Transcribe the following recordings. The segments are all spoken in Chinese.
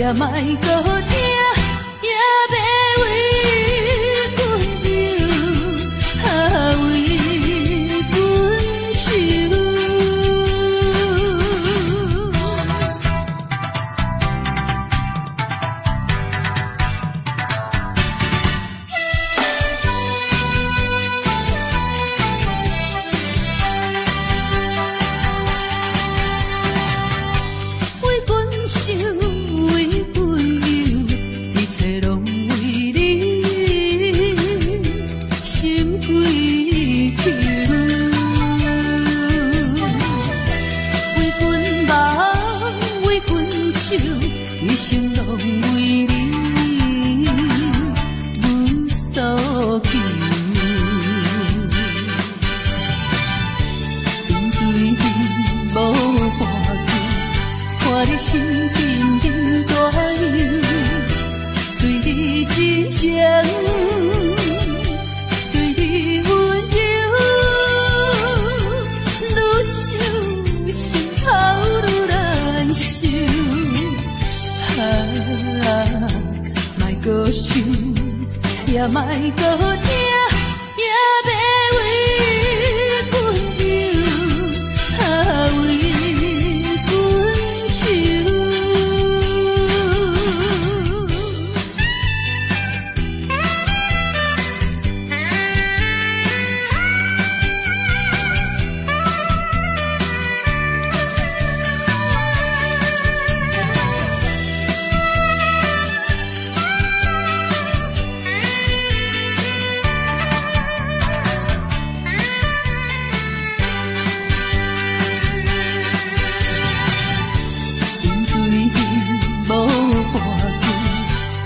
也莫搁听，也要为阮流，为阮愁。也莫搁听，也要为阮流，为阮愁。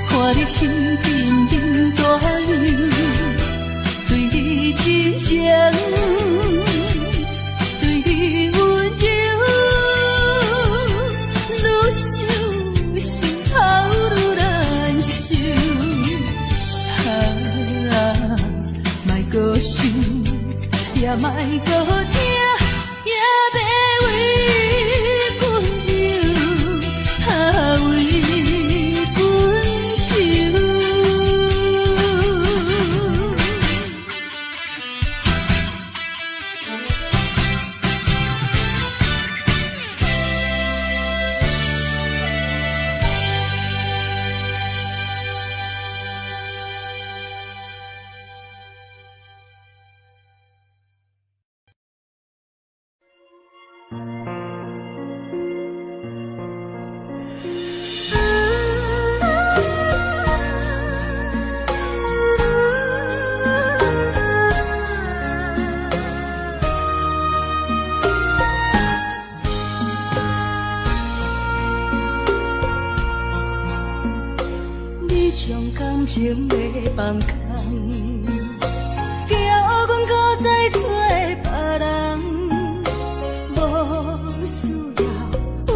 看你心沉沉大流，对你真情，对你温柔，愈想心头愈难受。莫搁想，也莫搁听，也要为阮流，为情要放空，叫阮搁再找别人，无需要为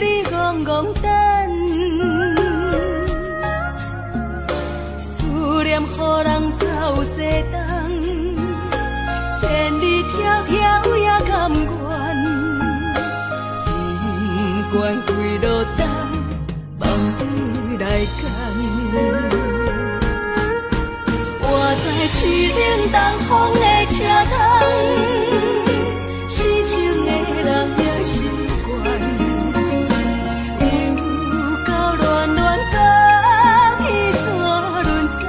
你戆戆等，思念予人走西东，千里迢迢也甘愿，不管几路灯，梦里来干。我在凄冷东风的车窗，痴情的人也习惯，又到乱乱甲天线轮藏。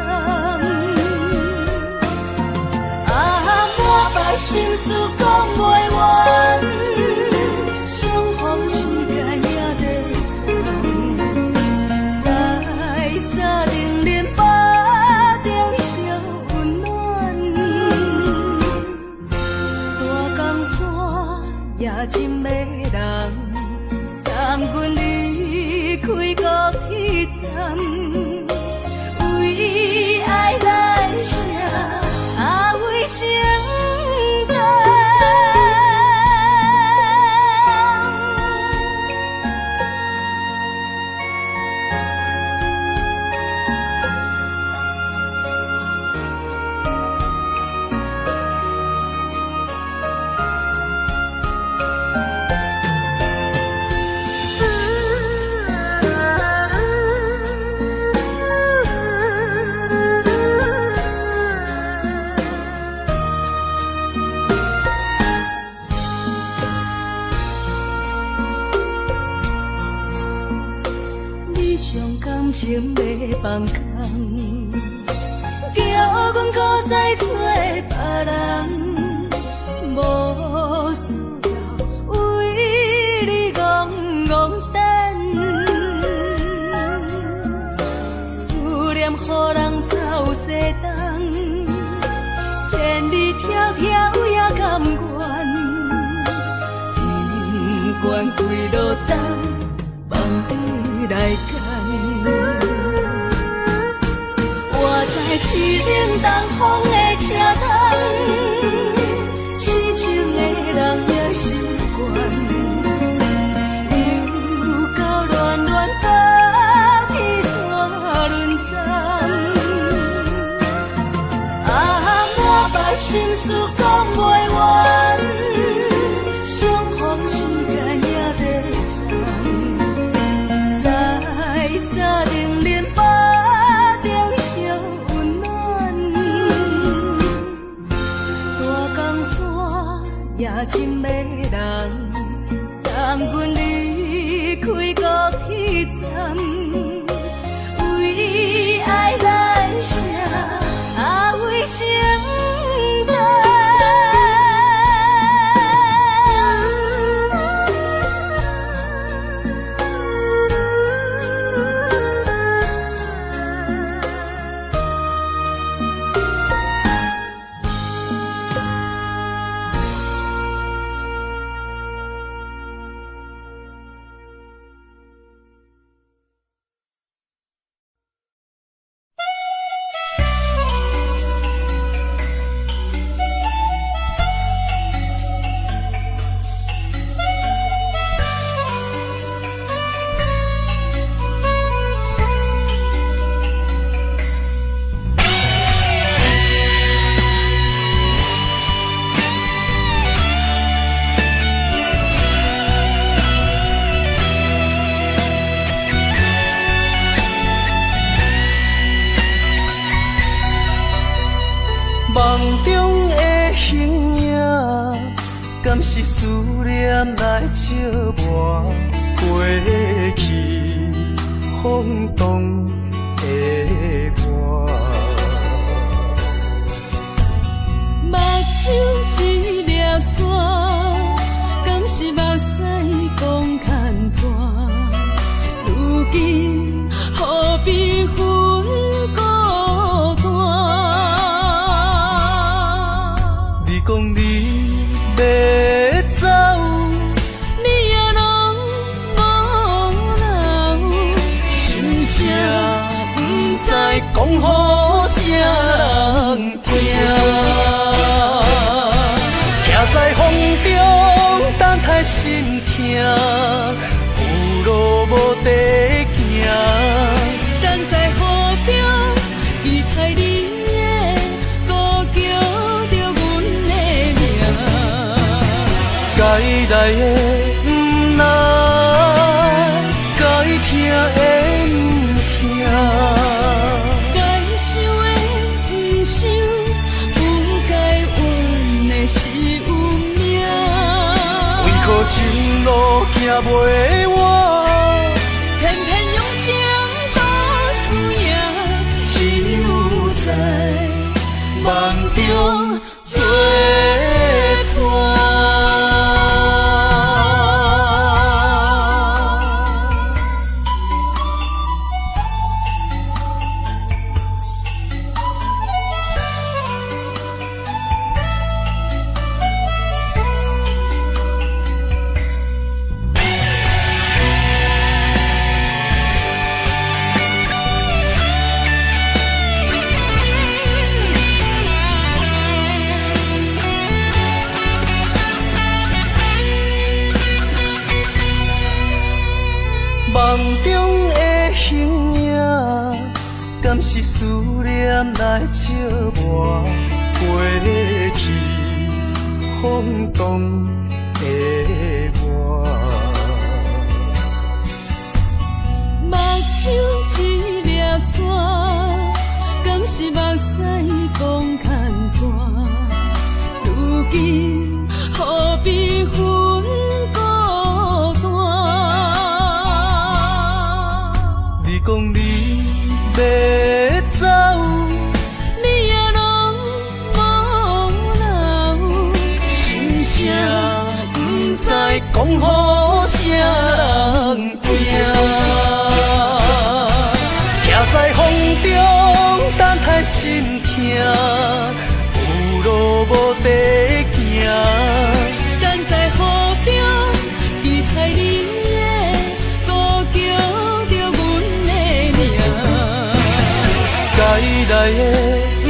满腹心事讲袂完，相逢时间也在藏，在沙定林巴中烧温暖。你将感情要放空，叫阮搁再找别人，无需要为你戆戆等，思念予人走西东，千里迢迢也甘愿，不管几路灯，望你来干。我在凄冷东风的车窗，痴情的人也习惯，又到乱乱把天线轮转。啊，满腹心事讲袂完，相逢时间也在等，在沙定连巴中相温暖。大江山也真迷人，送阮离开高铁站，为爱来写为情淡。敢是思念来笑我过去风动的我？目睭一粒沙，敢是目屎讲牵拖？如今何必分孤单？你讲你要走，你也拢无留，心声不知讲予啥人听，徛在风中等待心痛，有路无地行。等在雨中，伊害你的孤叫着阮的名。该来的不来，该听的不听，该想的不想，不该怨的是有命。为何情路行袂完，偏偏用情多输赢，只有在梦中做伴。梦中的形影，敢是思念来笑我过去风动的我？目睭一粒沙，敢是目屎讲牵拖？如今何必分孤单？你讲你要走，你也拢无留，心声不知讲予啥人听。徛在风中，等待心痛，有路无地行。等在雨中，期待你的歌叫着阮的名。该来的不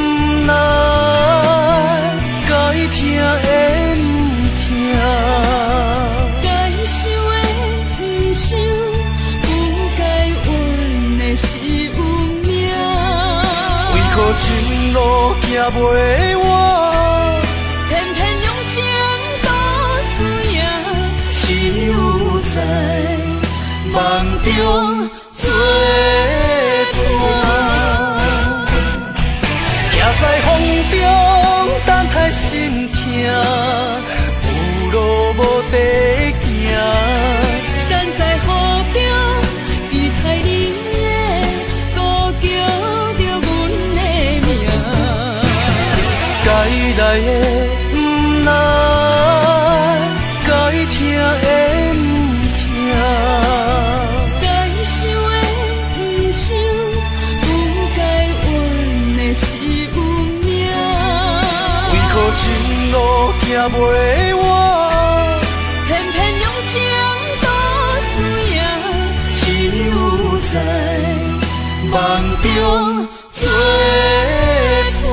来，该听的不听，该想的不想，不该怨的是有命。为何情路行袂完，偏偏用情多输赢，只有在梦中做伴。徛在风中，等待心痛，有路无地行。等在雨中，期待你的歌叫着阮的名。该来的不来，该听的不听，该想的不想，不该怨的是有命。为何情路行袂完，偏偏用情多输赢，只有在梦中做伴。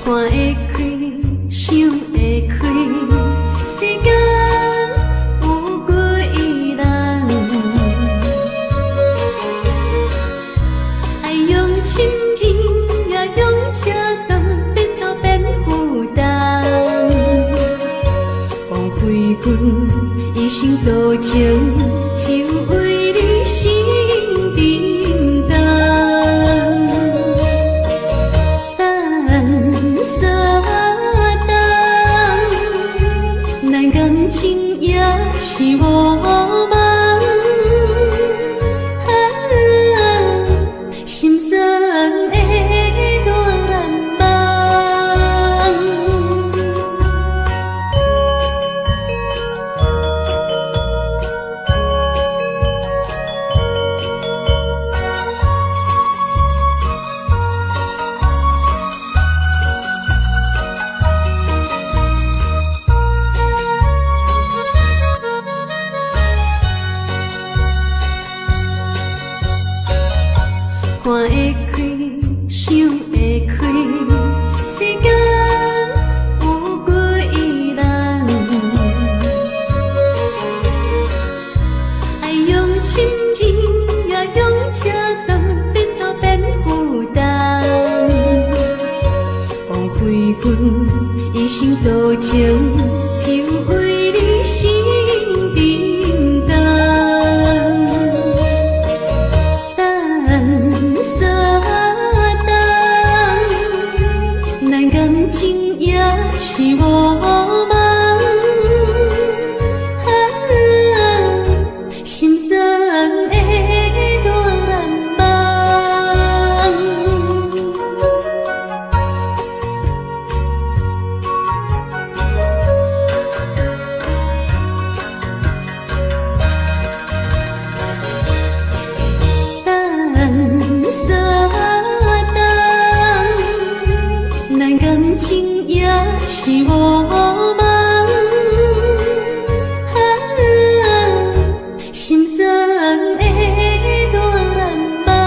看会开，想会开，世间有几人？爱用深情，也用车灯，得到变负担。枉费阮一生多情，只为你心沉重。感情也是无望，心酸的大梦。看会开，想会开，世间有几人？爱用深情，也用车灯，得到变负担。枉费阮一生多情，只为你心沉重。感情也是无望，心酸的大梦。感情也是无梦，心酸的乱梦。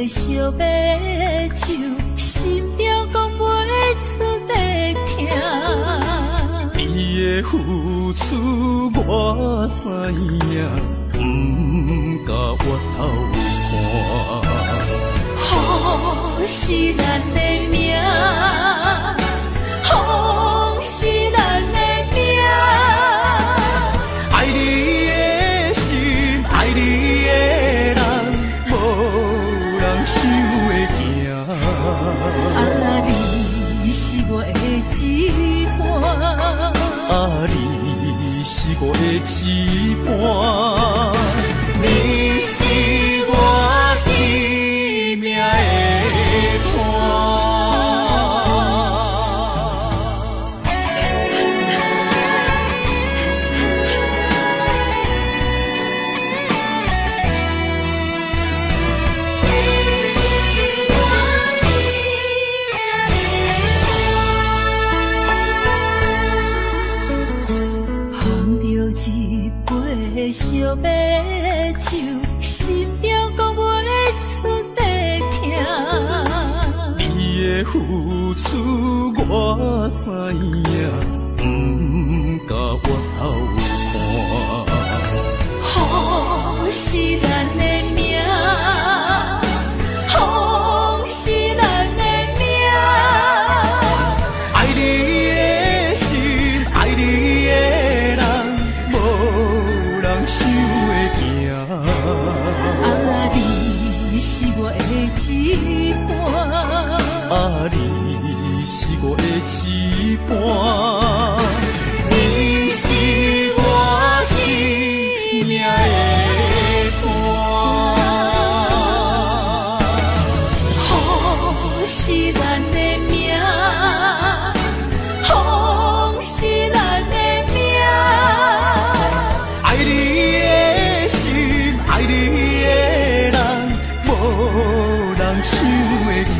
烧白酒，心中讲袂出的痛。伊的付出我知影，不甲我头看。好是咱的命，好是咱的命。爱你的心，爱你的人，无人想会行。啊，你是我的一半，啊，你是我的一半。手，心中讲袂出地痛。你的付出我知影，不甲我头看。风是咱的命，风是咱的命。爱你的心，爱你的人，无人想会行。啊，你是我的一半。啊，你是我的一半，你是我生命的伴。风是咱的命，风是咱的命。爱你的心，爱你的人，无人想会行。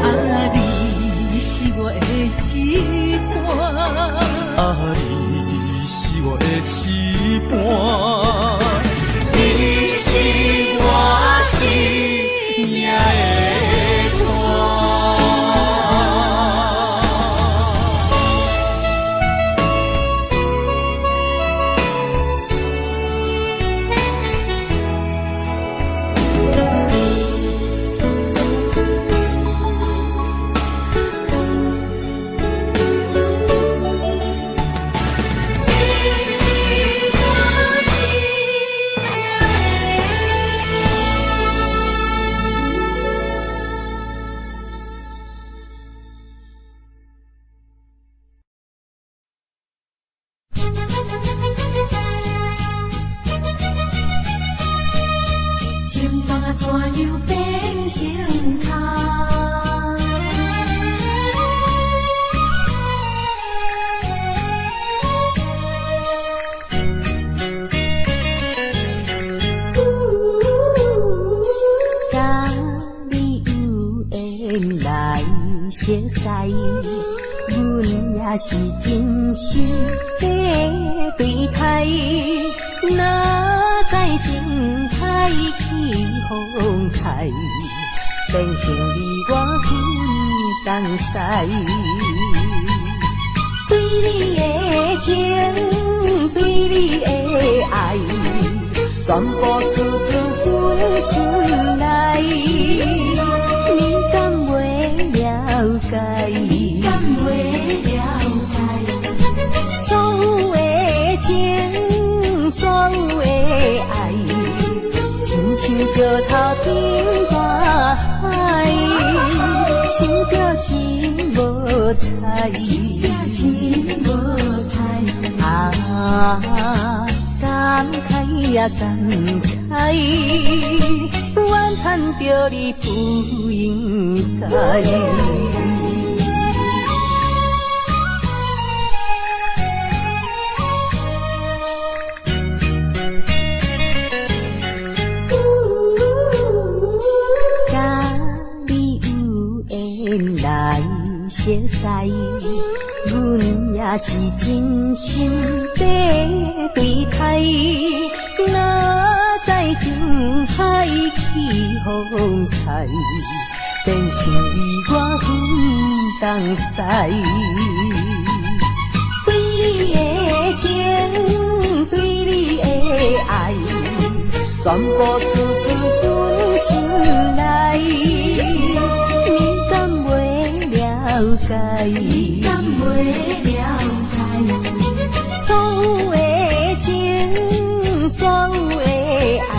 啊，你是我的一半。啊，你是我的一半，你是我生命的伴。情梦啊，怎样变成他？甲你有缘来熟悉，阮也是真心在对待。哪知情海起风台，变成你我分东西。对你的情，对你的爱，全部处处阮心内。你敢袂了解？你敢袂了解？所有的情，所有的爱，亲像石头顶大海，想着真无彩，真无彩。啊，感慨呀感慨，怨叹着你不应该。来熟悉，阮也是真心在对待。哪知情海起风台，变成你我分东西。对你的情，对你的爱，全部处处阮心内。你敢袂了解？你敢袂了解？所有的情，所有的爱，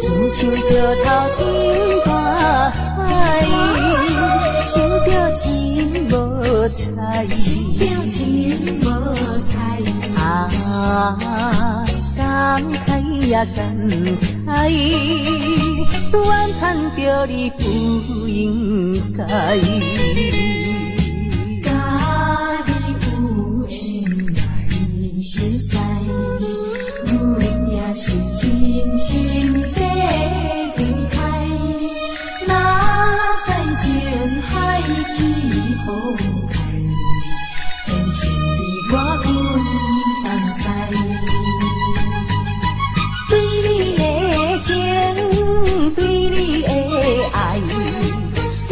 亲像石头顶大海，想着真无彩，想着真无彩。啊，感慨呀感慨，怨叹着你不应该。甲你有缘来熟悉，阮也是真心在对待。哪知情海起风台，变成你我分东西。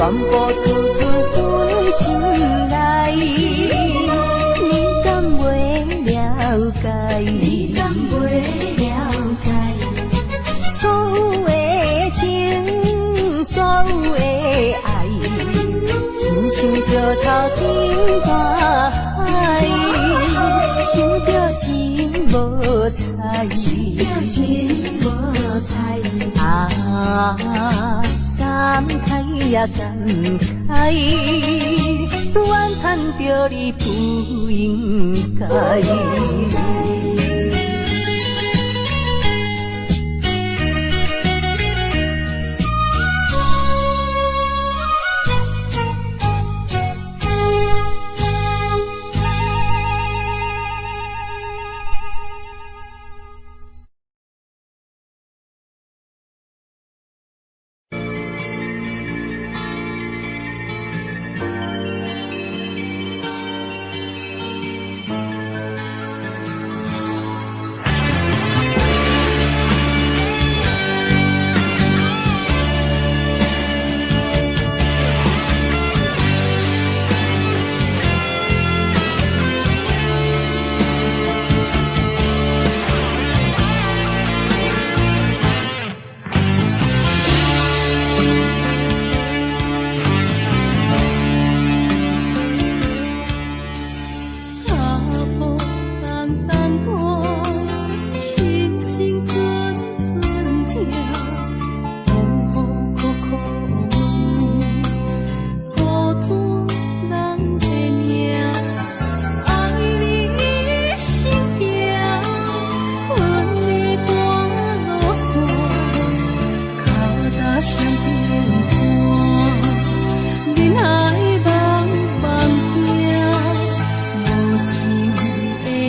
全部储存阮心内。你敢袂了解？你敢袂了解？所有的情，所有的爱，亲像石头顶大海，心着情无彩，心着情无彩。啊，感慨呀感慨，怨叹着你不应该。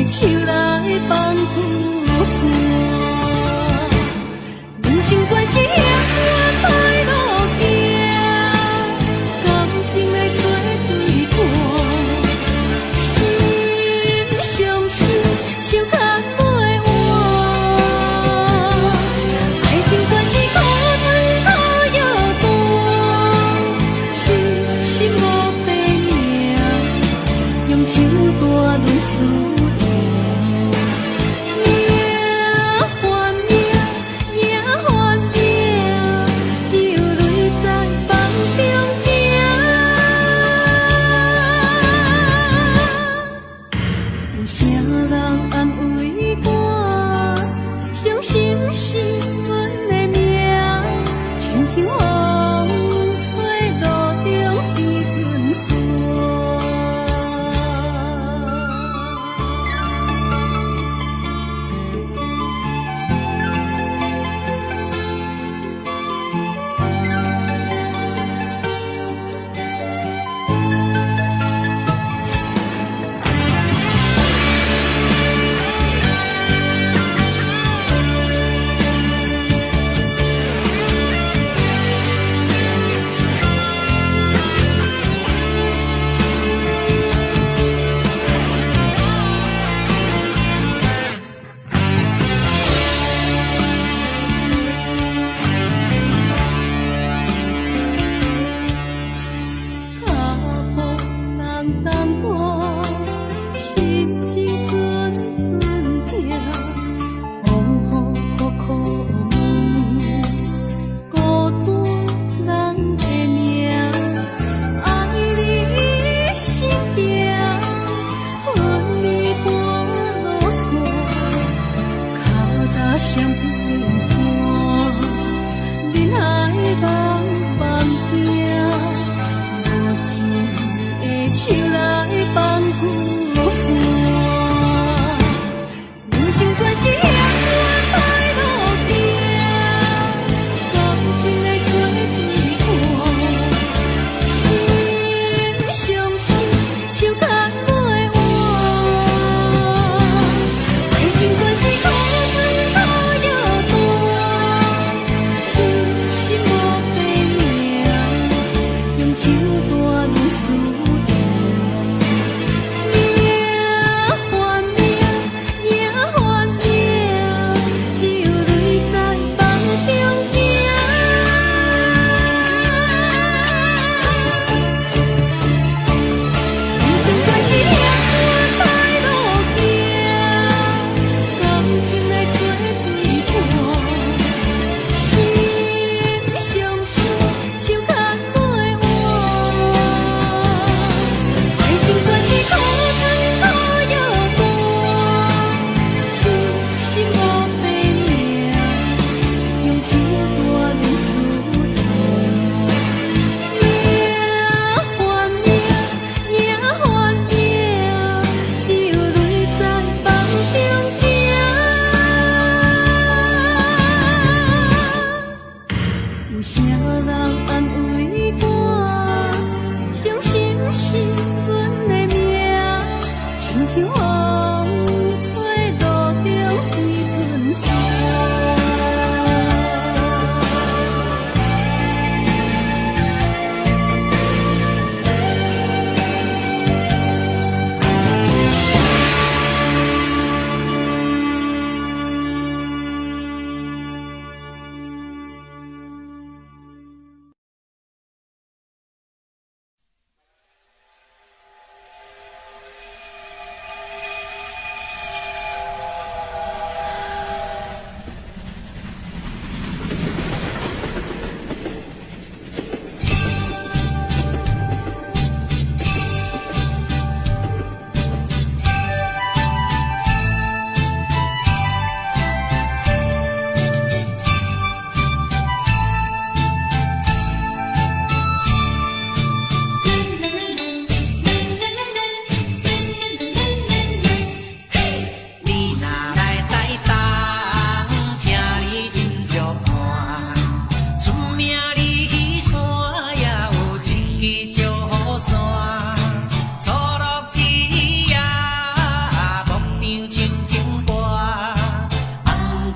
手来放雨伞，人生全是险恶歹路行，感情的做对看，心伤心，手牵袂完，爱情全是苦糖苦药断，痴心无白命，用手大泪湿。心是阮的命，亲像风吹路中的阵线。相片看，人海茫茫行，无情的手来放雨伞，人生全是险恶歹路行，感情的做对看，心伤心，手牵袂完，爱情全是苦糖。手大泪湿断，命还命，命还命。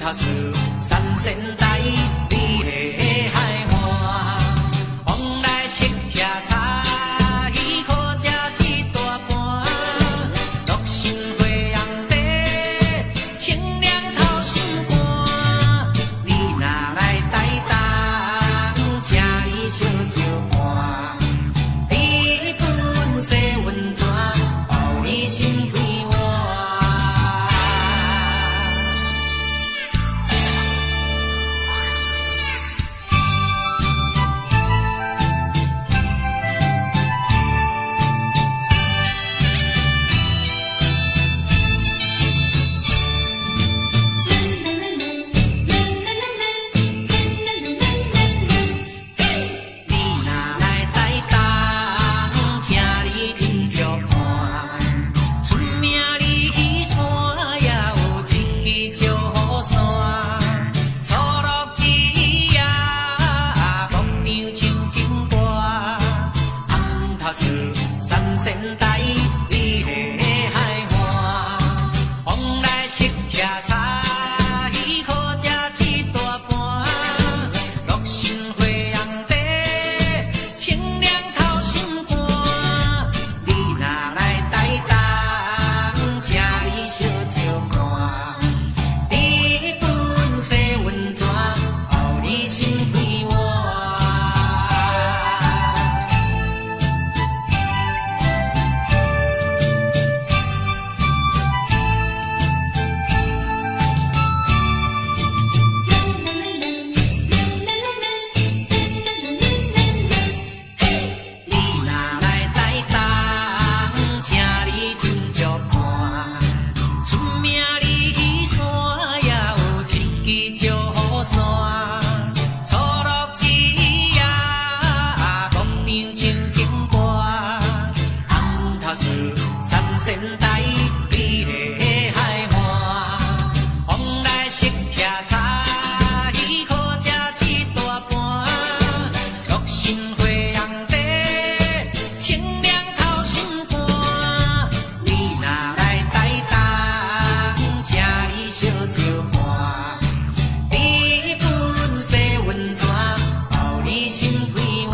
塔斯三仙台，美丽的海岸，往来色徛茶，鱼可食一大盘，乐心花红茶，清凉透心肝。你若来台东，请你烧酒盘，你本洗温泉，包你心归我。三仙台，美丽的海岸，往来色徛茶，鱼可食一大盘，乐心花红茶，清凉透心肝。你若来台东，请你烧酒盘，你本洗温泉，包你心归我。三仙台，美丽的海岸，往来色徛茶，鱼可食一大盘，乐心花红茶，清凉透心肝。你若来台东，请你烧酒盘，你本洗温泉，包你心归我。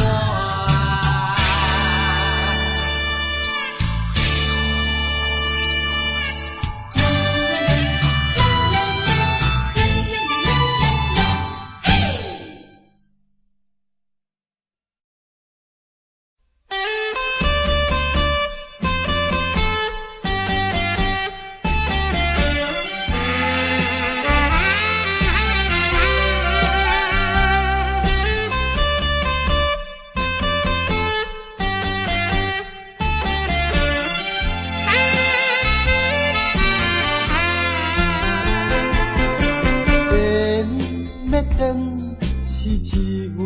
是一无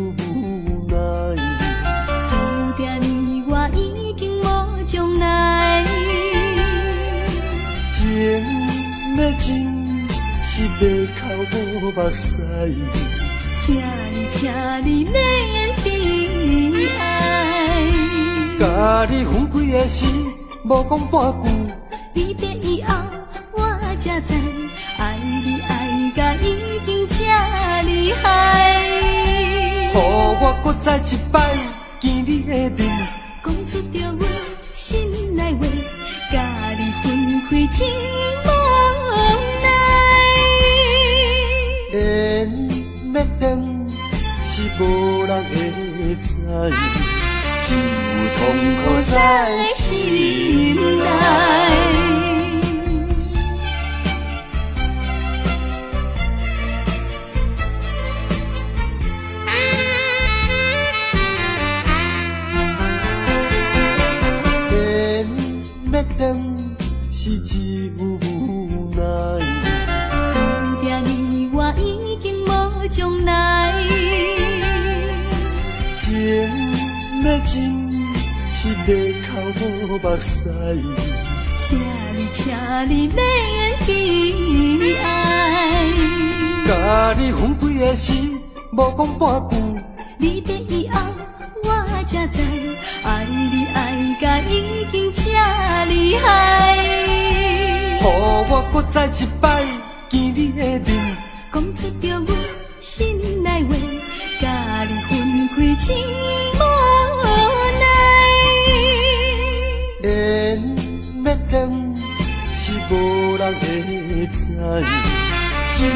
奈，注定你我已经无将来。情要真是要哭无目屎，请你免悲哀。甲你分开的时，无讲半句，离别以后我才知，爱你爱甲已经这厉害。予我搁再一摆见你的面，讲出着阮心内话，甲你分开真无奈。缘要断是无人会知，只有痛苦在心内。是一无奈，注定你我已经无将来。情要真是要哭无目屎，请你免悲哀。甲你分开的时，无讲半句，离别以后我才知，爱你爱甲已经这厉害。予我搁再一摆见你的面，讲出着阮心内话，甲你分开真无奈。缘要断，是无人会知，只有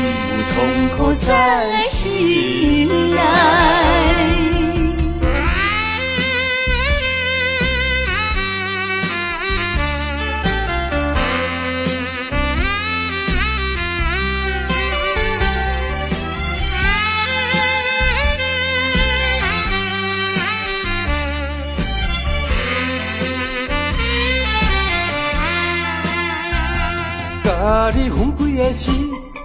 痛苦在心内。甲你分开的时，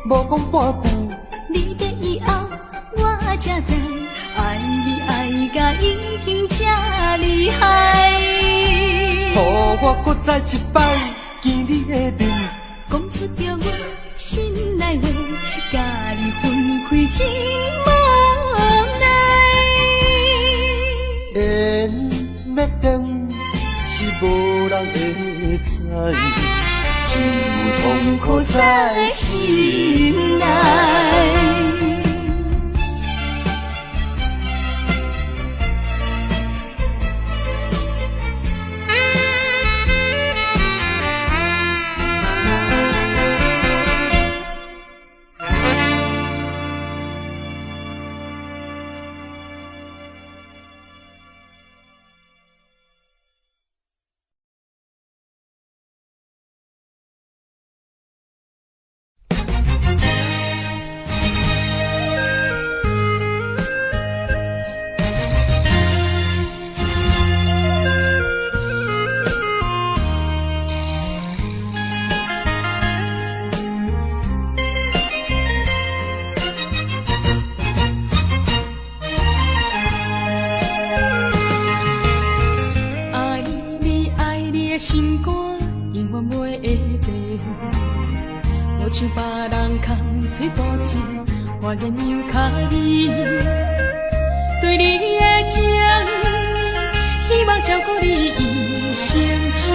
无讲半句。你的以后，我才知，爱你爱甲已经这厉害。予我搁再一摆见你的面，讲出着阮心内话，甲你分开真无奈。缘要断，是无人会知。只有痛苦在心内。心肝永远袂会变，无像别人空嘴保证，我愿由脚你对你的情，希望照顾你一生，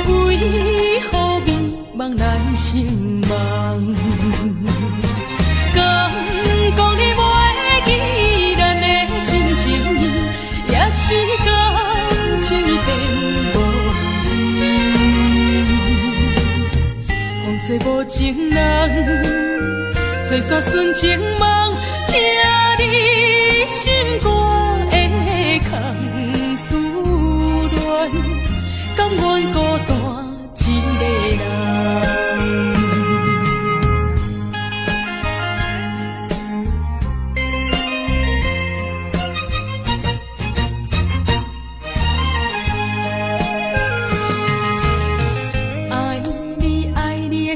为何迷茫难成梦？敢讲你袂记咱的真情意，也是感情变无。风吹无情人，做煞纯情梦，听你心肝的空思恋，甘愿孤单一个人。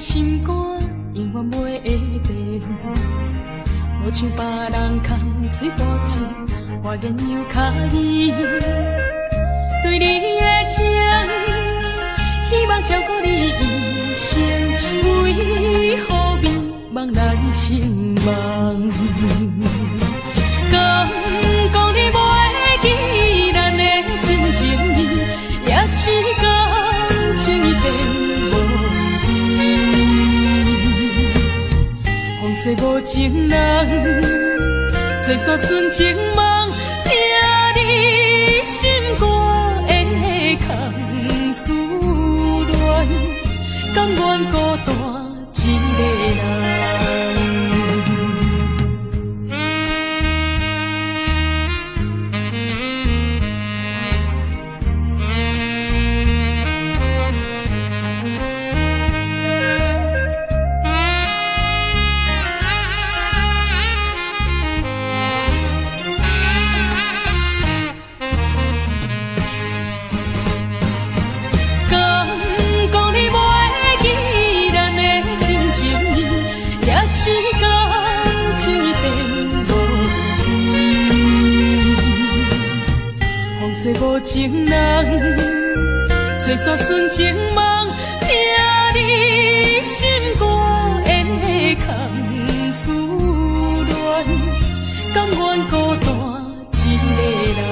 心肝永远袂会变，无像别人空嘴保证，我愿由脚你对你的情，希望照顾你一生，为何迷茫难成梦？敢讲你袂记咱的真情意，也是感情变。风吹无情人，做煞纯情梦，听你心肝的空思恋，甘愿孤单一个人。做无情人，做煞纯情梦，听你心肝的空思恋，甘愿孤单一个人。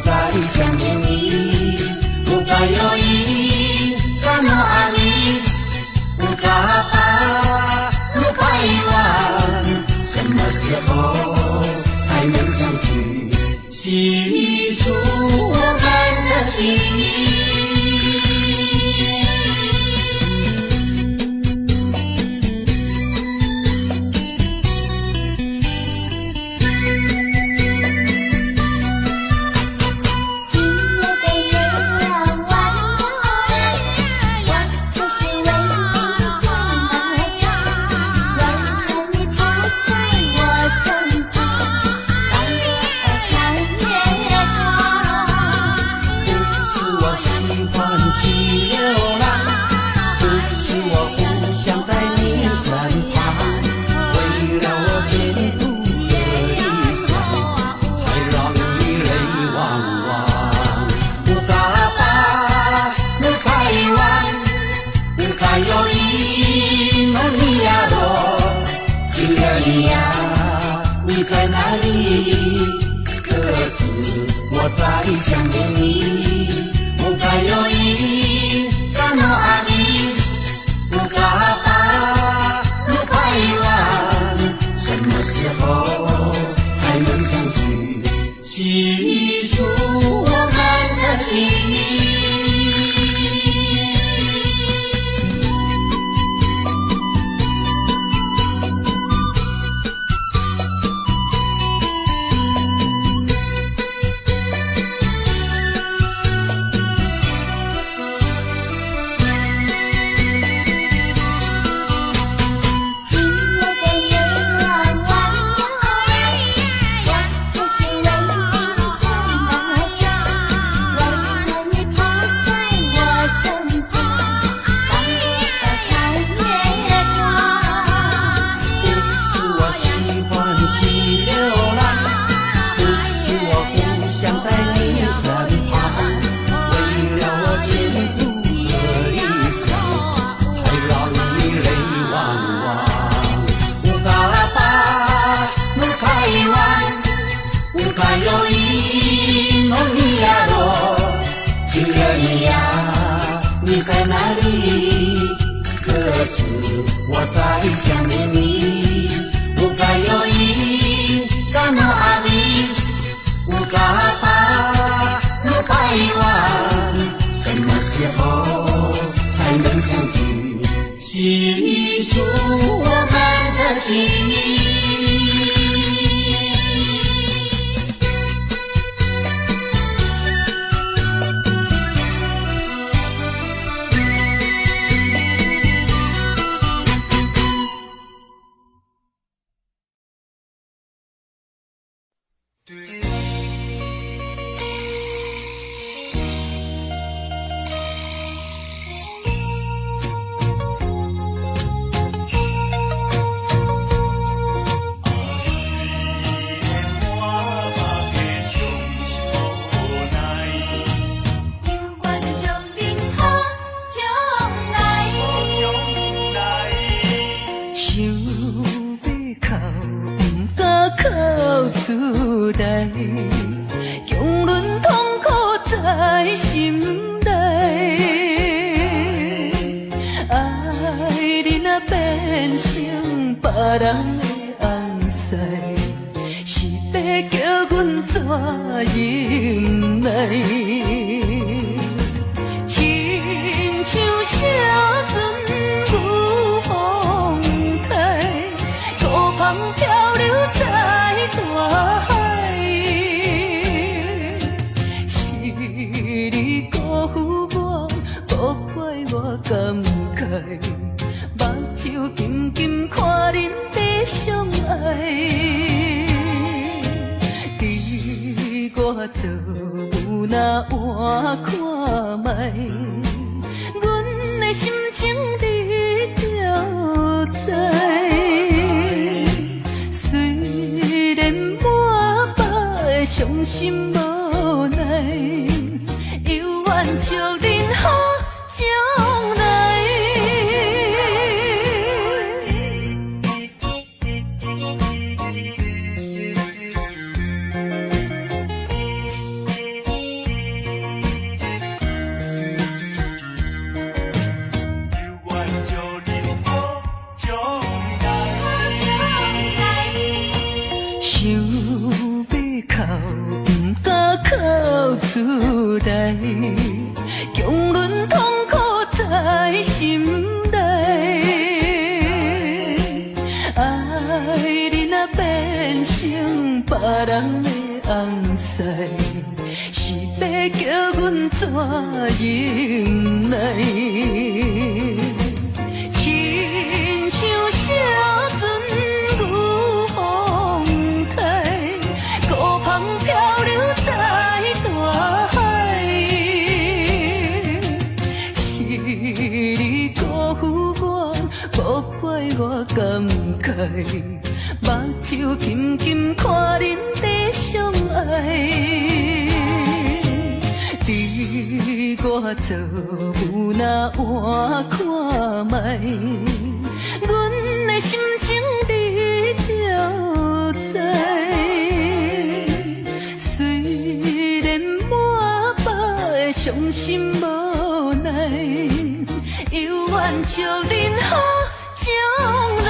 在想念你，不该有意，怎么爱你？不该把，不该遗忘，什么时候才能相聚？细数我们的情谊。在哪里？可知我在想念你？不该有意，怎么爱你？不该把，不该遗忘，什么时候才能相聚？细数我们的情谊。你在哪里？可知我在想念你？不该有意，怎么爱你？不该把，不该遗忘，什么时候才能相聚？细数我们的情谊。不敢哭出来，强忍痛苦在心内。爱你若变成别人的红婿，是要叫阮怎忍耐？亲像小船入风台，孤帆漂流在大海。是你辜负我，无怪我感慨，目睭轻轻看恁在相爱。伫我做有那换看卖，阮的心情你就知。虽然满腹的伤心无奈，犹愿祝恁好将来。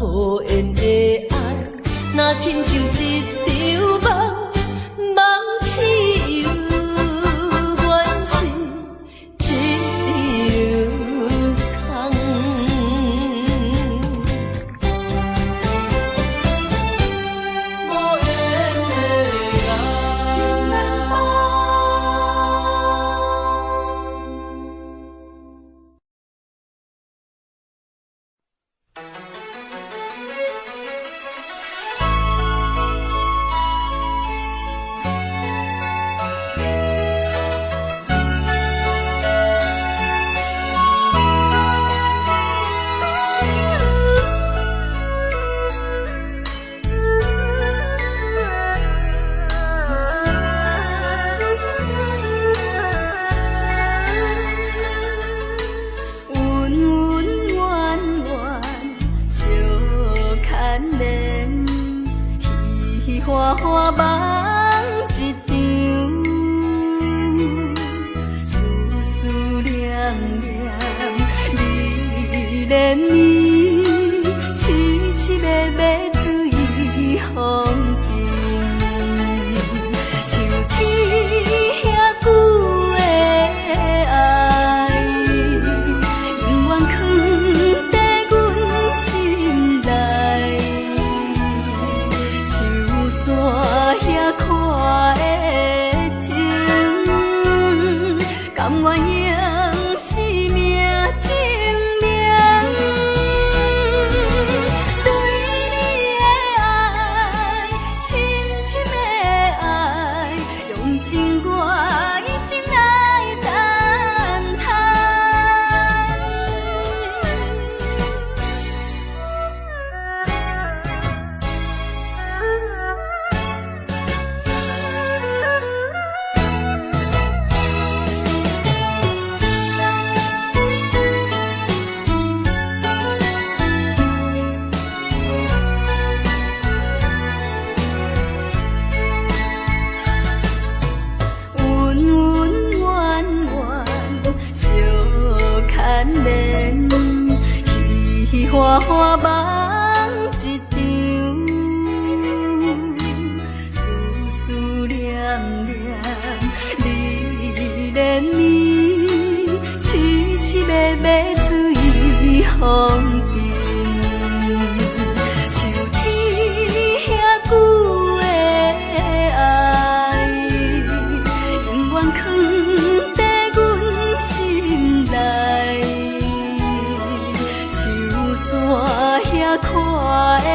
无缘的爱，若亲像一场梦，梦似又原是一场空。无缘的爱，真难忘。花花梦一场，思思念念，你连绵，凄凄密密水风景，像天遐久的爱，永远藏在阮心内。山遐看的情，甘愿用生命证明，对你的爱，深深的爱，用尽我一生来等待。花花梦一场，思思念念，你连绵，凄凄密密水风景，像天遐久的爱，永远藏在阮心内。山遐看的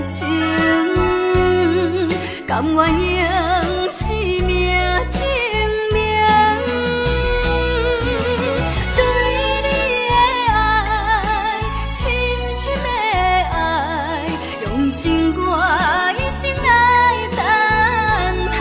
情，甘愿用生命证明，对你的爱，深深的爱，用尽我一生来等待。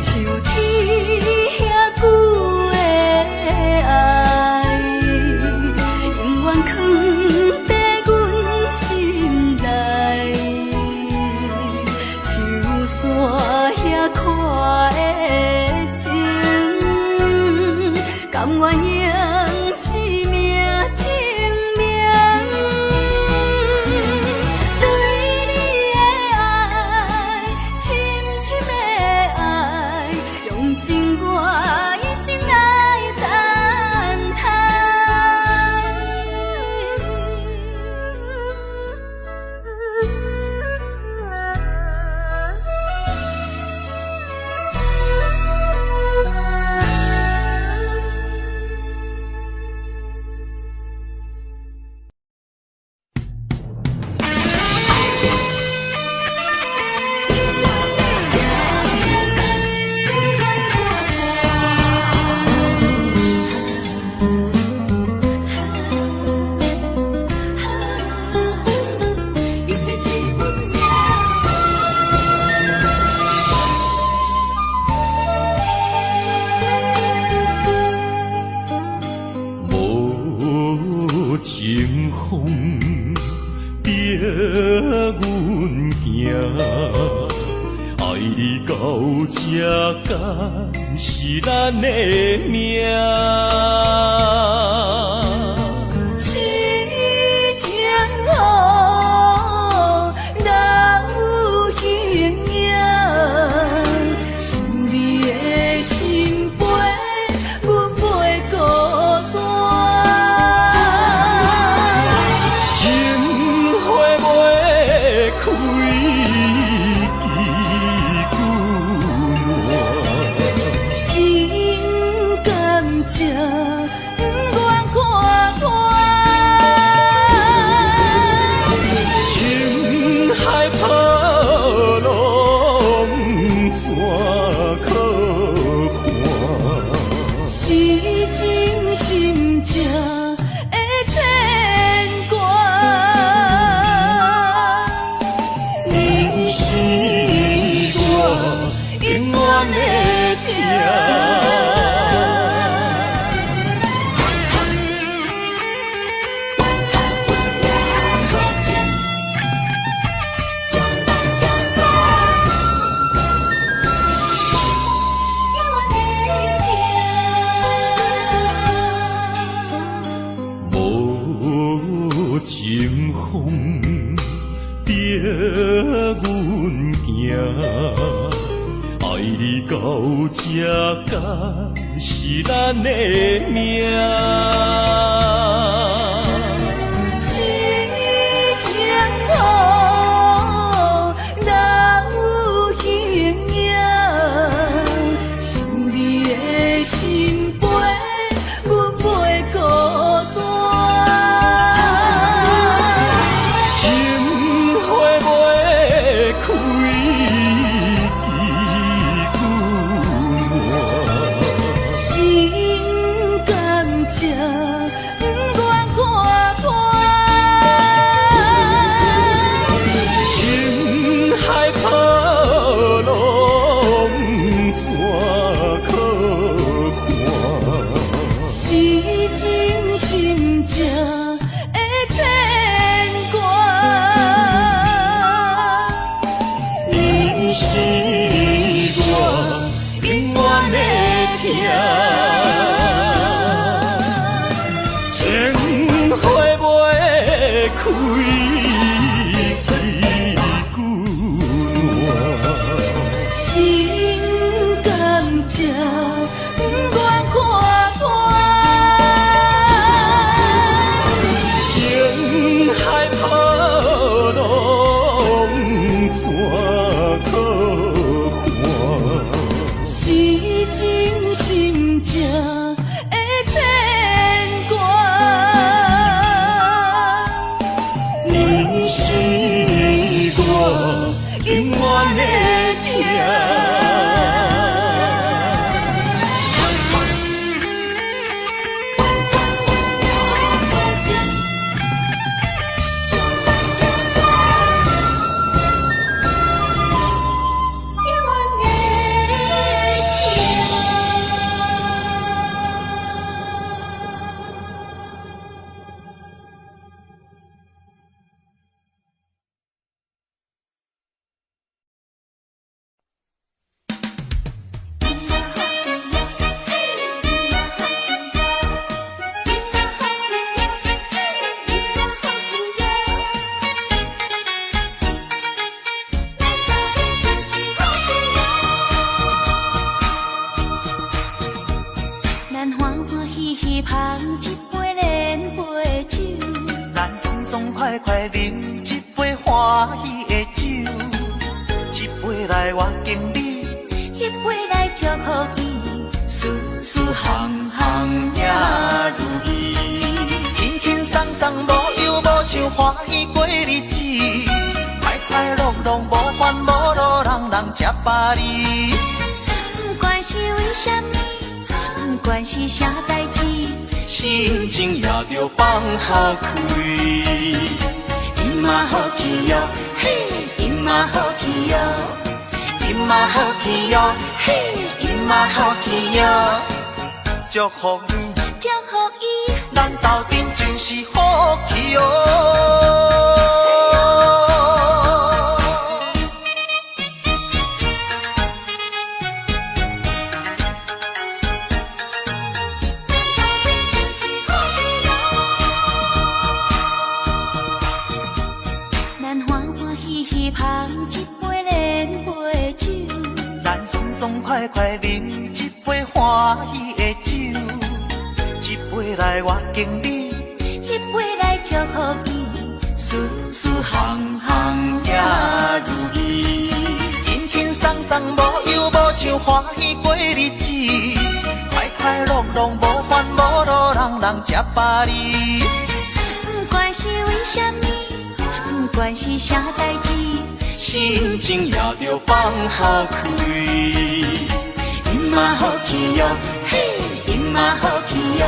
像天敢是咱的命。痴情好，人有形影，想你的心陪，阮袂孤单。情花袂开。情不愿看看，情海波浪怎可看？是真心正的牵挂，你是我永远的疼。情风逼阮行，爱你到这敢是咱的命。痴情好，人有形影，想你的心陪，阮袂孤单。情不愿看看，情海波浪怎可看？是真心正的牵挂，你是我永远的疼。开心甘情不愿看看，情海波浪怎可看？是真心正的牵挂。你是我永远的疼。快快饮一杯欢喜的酒，一杯来我敬你，一杯来祝福伊，事事行行也如意，轻轻松松无忧无愁，欢喜过日子，快快乐乐无烦无恼，人人吃饱哩。不管是为什么，不管是啥代志，心情也着放好开。今嘛好气哟，嘿，今嘛好气哟，今嘛好气哟，嘿，今嘛好气哟。祝福你，祝福伊，咱斗阵就是好气哟。爽快快饮一杯欢喜的酒，一杯来我敬你，一杯来祝福伊，事事行行也如意。轻轻松松无忧无愁，欢喜过日子，快快乐乐无烦无恼，人人吃饱哩。不管是为什么，不管是啥代志，心情也着放好开。嘛好气哟，嘿，伊嘛好气哟，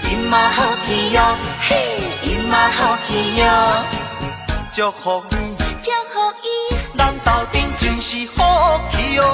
伊嘛好气哟，嘿，伊嘛好气哟，祝福你，祝福伊，咱斗阵就是好气哦。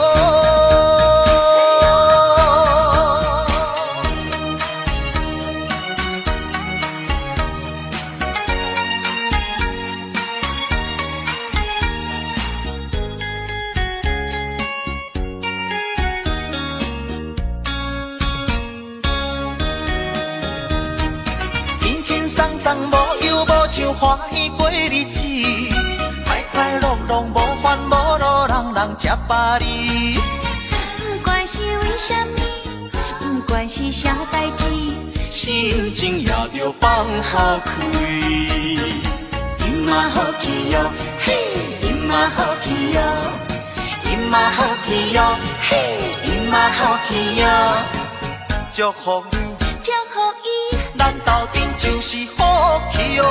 无忧无愁，欢喜过日子，快快乐乐无烦无恼，人人吃饱哩。不管是为什么，不管是啥代志，心情也着放好开。伊嘛好气哟，嘿，伊嘛好气哟，伊嘛好气哟，嘿，伊嘛好气哟，祝福你，祝福伊，咱斗阵就是好气哦。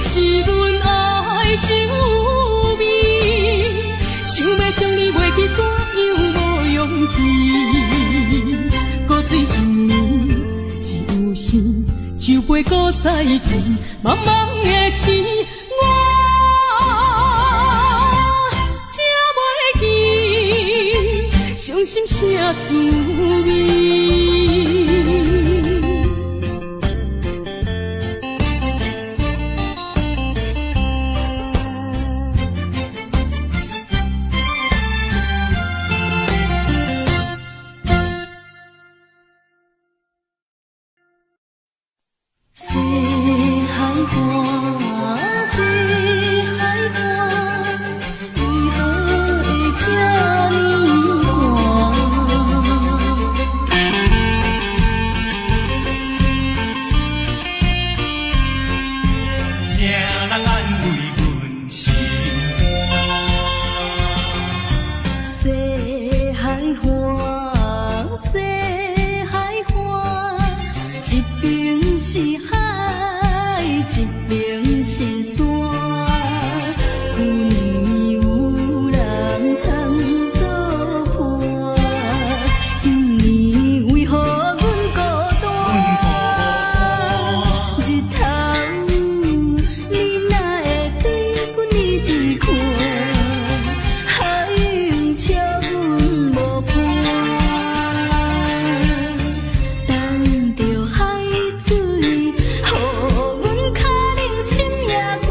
是阮爱酒味，酒杯搁再甜，茫茫的时，我吃袂起，伤心啥滋味？西海花，西海花，为何会这呢寒？谁人安慰阮心肝？西海花，西海花，一边是海，一边是山。旧年有人通倒破，今年为何阮孤单？日头你哪会对阮一直看？海涌笑阮无伴，等着海水，予阮脚冷心也寒。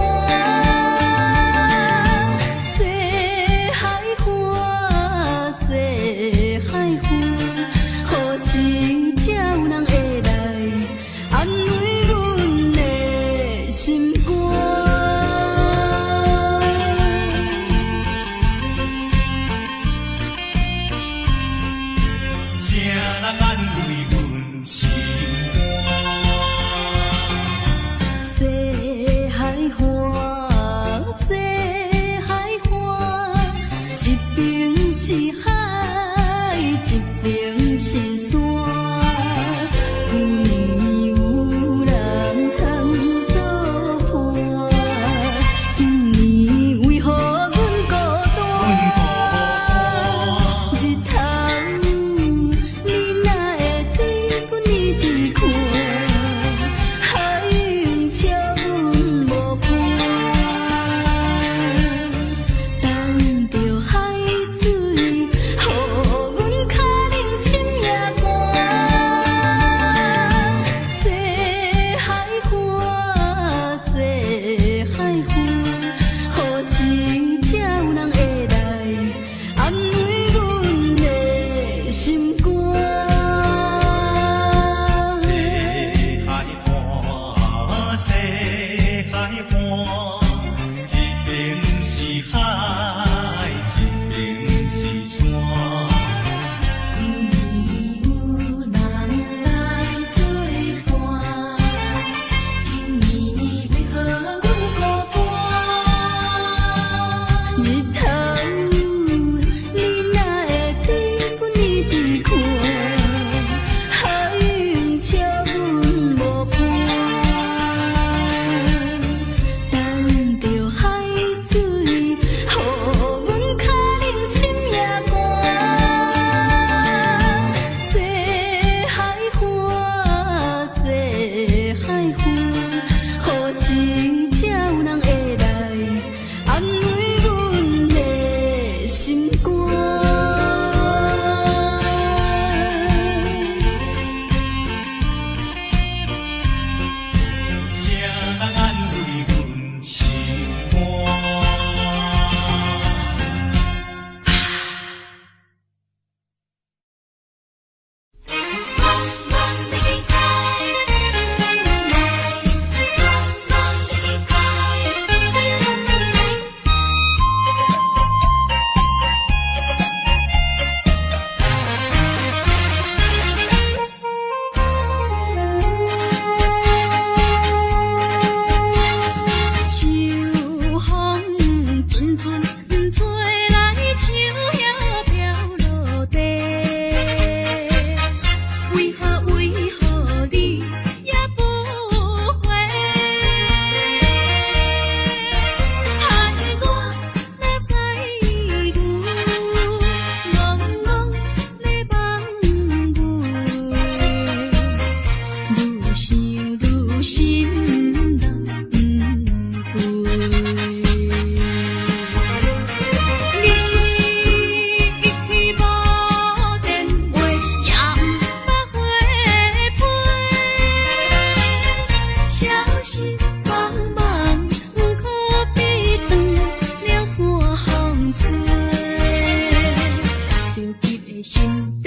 西海花，西海花，何时才有人会来安慰阮的心肝？谁人安慰阮心肝？西海花，西海花，一边是海，一边是山。旧年有人通倒破，今年为何阮孤单？日头你哪会对阮一直看？海涌笑阮无伴，等着海水，予心。